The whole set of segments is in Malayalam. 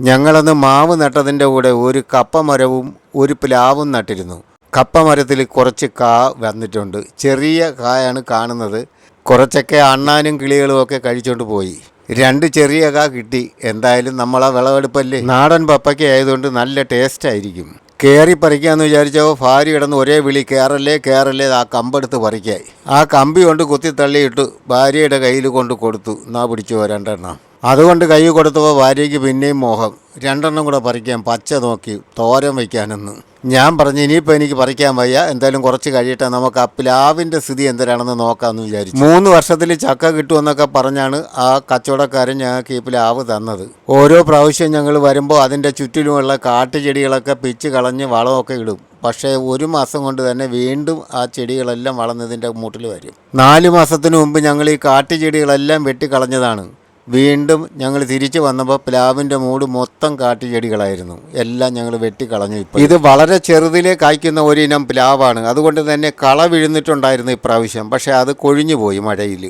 ഞങ്ങളന്ന് മാവ് നട്ടതിൻ്റെ കൂടെ ഒരു കപ്പ മരവും ഒരു പ്ലാവും നട്ടിരുന്നു. കപ്പ മരത്തിൽ കുറച്ച് കാ വന്നിട്ടുണ്ട്. ചെറിയ കായാണ് കാണുന്നത്. കുറച്ചൊക്കെ അണ്ണാനും കിളികളും ഒക്കെ കഴിച്ചുകൊണ്ട് പോയി. 2 ചെറിയ കാ കിട്ടി. എന്തായാലും നമ്മളാ വിളവെടുപ്പല്ലേ. നാടൻ പപ്പയ്ക്ക ആയതുകൊണ്ട് നല്ല ടേസ്റ്റ് ആയിരിക്കും. കയറി പറിക്കാമെന്ന് വിചാരിച്ചപ്പോൾ ഭാര്യ കിടന്ന് ഒരേ വിളി, കയറല്ലേ കയറല്ലേ. ആ കമ്പെടുത്ത് പറിക്കായി. ആ കമ്പി കൊണ്ട് കുത്തി തള്ളിയിട്ട് ഭാര്യയുടെ കയ്യിൽ കൊണ്ട് കൊടുത്തു. എന്നാ പിടിച്ചു 2 എണ്ണം. അതുകൊണ്ട് കൈ കൊടുത്തപ്പോൾ ഭാര്യയ്ക്ക് പിന്നെയും മോഹം. 2 എണ്ണം കൂടെ പറിക്കാൻ. പച്ച നോക്കി തോരൻ വയ്ക്കാനെന്ന്. ഞാൻ പറഞ്ഞു ഇനിയിപ്പോൾ എനിക്ക് പറിക്കാൻ വയ്യ, എന്തായാലും കുറച്ച് കഴിയട്ടെ, നമുക്ക് ആ പ്ലാവിൻ്റെ സ്ഥിതി എന്തിനാണെന്ന് നോക്കാമെന്ന് വിചാരിച്ചു. 3 വർഷത്തിൽ ചക്ക കിട്ടുമെന്നൊക്കെ പറഞ്ഞാണ് ആ കച്ചവടക്കാരൻ ഞങ്ങൾക്ക് ഈ പ്ലാവ് തന്നത്. ഓരോ പ്രാവശ്യം ഞങ്ങൾ വരുമ്പോൾ അതിൻ്റെ ചുറ്റിലുമുള്ള കാട്ടുചെടികളൊക്കെ പിച്ച് കളഞ്ഞ് വളമൊക്കെ ഇടും. പക്ഷേ 1 മാസം കൊണ്ട് തന്നെ വീണ്ടും ആ ചെടികളെല്ലാം വളർന്നതിൻ്റെ മൂട്ടിൽ വരും. 4 മാസത്തിന് മുമ്പ് ഞങ്ങൾ ഈ കാട്ടുചെടികളെല്ലാം വെട്ടിക്കളഞ്ഞതാണ്. വീണ്ടും ഞങ്ങൾ തിരിച്ചു വന്നപ്പോൾ പ്ലാവിൻ്റെ മൂട് മൊത്തം കാട്ടുചെടികളായിരുന്നു. എല്ലാം ഞങ്ങൾ വെട്ടിക്കളഞ്ഞു. ഇപ്പോൾ ഇത് വളരെ ചെറുതിലേ കായ്ക്കുന്ന ഒരിനം പ്ലാവാണ്. അതുകൊണ്ട് തന്നെ കള വീഴുന്നിട്ടുണ്ടായിരുന്നു ഇപ്രാവശ്യം. പക്ഷേ അത് കൊഴിഞ്ഞു പോയി മഴയിൽ.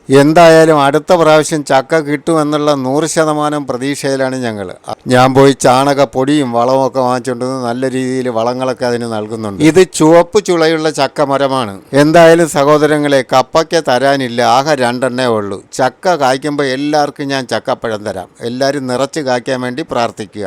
എന്തായാലും അടുത്ത പ്രാവശ്യം ചക്ക കിട്ടുമെന്നുള്ള 100% പ്രതീക്ഷയിലാണ് ഞങ്ങൾ. ഞാൻ പോയി ചാണകപ്പൊടിയും വളമൊക്കെ വാങ്ങിച്ചുകൊണ്ട് നല്ല രീതിയിൽ വളങ്ങളൊക്കെ അതിന് നൽകുന്നുണ്ട്. ഇത് ചുവപ്പ് ചുളയുള്ള ചക്ക മരമാണ്. എന്തായാലും സഹോദരങ്ങളെ, കപ്പയ്ക്ക തരാനില്ല, ആകെ 2 എണ്ണേ ഉള്ളൂ. ചക്ക കായ്ക്കുമ്പോൾ എല്ലാവർക്കും ഞാൻ ചക്കപ്പഴം തരാം. എല്ലാവരും നിറച്ച് കായ്ക്കാൻ വേണ്ടി പ്രാർത്ഥിക്കുക.